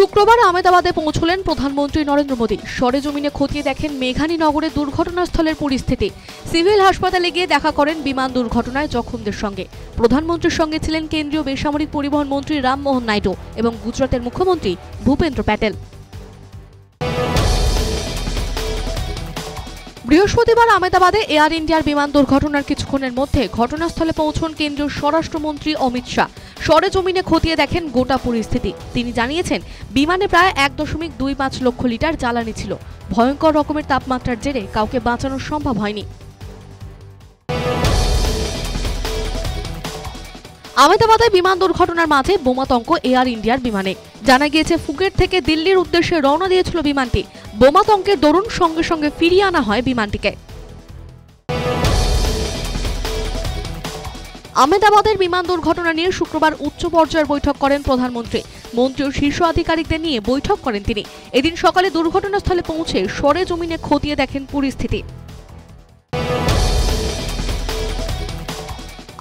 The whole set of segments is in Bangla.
শুক্রবার আহমেদাবাদে পৌঁছলেন প্রধানমন্ত্রী নরেন্দ্র মোদী। সরেজমিনে খতিয়ে দেখেন মেঘানী নগরে দুর্ঘটনাস্থলের পরিস্থিতি। সিভিল হাসপাতালে গিয়ে দেখা করেন বিমান দুর্ঘটনায় জখমদের সঙ্গে। প্রধানমন্ত্রীর সঙ্গে ছিলেন কেন্দ্রীয় বেসামরিক পরিবহন মন্ত্রী রামমোহন নাইডু এবং গুজরাটের মুখ্যমন্ত্রী ভূপেন্দ্র প্যাটেল। বৃহস্পতিবার আহমেদাবাদে এয়ার ইন্ডিয়ার বিমান দুর্ঘটনার কিছুক্ষণের মধ্যে ঘটনাস্থলে পৌঁছন কেন্দ্রীয় স্বরাষ্ট্রমন্ত্রী অমিত শাহ। সরেজমিনে খতিয়ে দেখেন গোটা পরিস্থিতি। তিনি জানিয়েছেন, বিমানে প্রায় 1.25 লক্ষ লিটার জ্বালানি ছিল। ভয়ঙ্কর রকমের তাপমাত্রার জেরে কাউকে বাঁচানো সম্ভব হয়নি। আহমেদাবাদে বিমান দুর্ঘটনার মাঝে বোমাতঙ্ক এয়ার ইন্ডিয়ার বিমানে। জানা গিয়েছে, ফুকেট থেকে দিল্লির উদ্দেশ্যে রওনা দিয়েছিল বিমানটি। বোমাতঙ্কের দরুন সঙ্গে সঙ্গে ফিরিয়ে আনা হয় বিমানটিকে। আহমেদাবাদের বিমান দুর্ঘটনা নিয়ে শুক্রবার উচ্চ পর্যায়ের বৈঠক করেন প্রধানমন্ত্রী। মন্ত্রী ও শীর্ষ আধিকারিকদের নিয়ে বৈঠক করেন তিনি। এদিন সকালে দুর্ঘটনাস্থলে পৌঁছে সরেজমিনে খতিয়ে দেখেন পরিস্থিতি।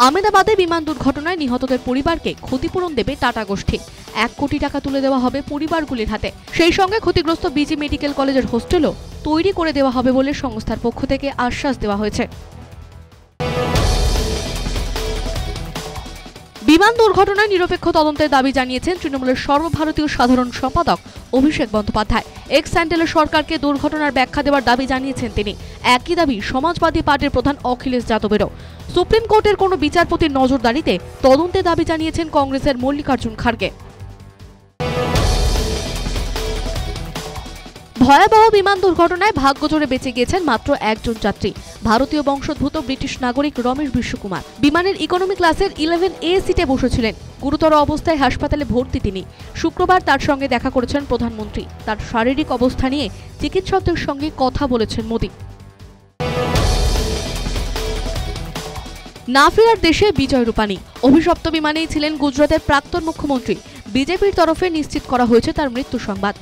আহমেদাবাদে বিমান দুর্ঘটনায় নিহতদের পরিবারকে ক্ষতিপূরণ দেবে টাটা গোষ্ঠী। 1 কোটি টাকা তুলে দেওয়া হবে পরিবারগুলির হাতে। সেই সঙ্গে ক্ষতিগ্রস্ত বিজি মেডিকেল কলেজের হোস্টেলও তৈরি করে দেওয়া হবে বলে সংস্থার পক্ষ থেকে আশ্বাস দেওয়া হয়েছে। বিমান দুর্ঘটনায় নিরপেক্ষ তদন্তের দাবি জানিয়েছেন তৃণমূলের সর্বভারতীয় সাধারণ সম্পাদক অভিষেক বন্দ্যোপাধ্যায়। এক্স স্যান্ডেলের সরকারকে দুর্ঘটনার ব্যাখ্যা দেওয়ার দাবি জানিয়েছেন তিনি। একই দাবি সমাজবাদী পার্টির প্রধান অখিলেশ যাদবেরও। সুপ্রিম কোর্টের কোনো বিচারপতির নজরদারিতে তদন্তের দাবি জানিয়েছেন কংগ্রেসের মল্লিকার্জুন খাড়গে। ভয়াবহ বিমান দুর্ঘটনায় ভাগ্যজোরে বেঁচে গিয়েছেন মাত্র একজন যাত্রী, ভারতীয় বংশোদ্ভূত ব্রিটিশ নাগরিক রমেশ বিশ্বকুমার। বিমানের ইকোনমি ক্লাসের 11A সিটে বসেছিলেন। গুরুতর অবস্থায় হাসপাতালে ভর্তি তিনি। শুক্রবার তার সঙ্গে দেখা করেছেন প্রধানমন্ত্রী। তার শারীরিক অবস্থা নিয়ে চিকিৎসকদের সঙ্গে কথা বলেছেন মোদী। না ফেরার দেশে বিজয় রূপানী। অভিশপ্ত বিমানেই ছিলেন গুজরাটের প্রাক্তন মুখ্যমন্ত্রী। বিজেপির তরফে নিশ্চিত করা হয়েছে তার মৃত্যু সংবাদ।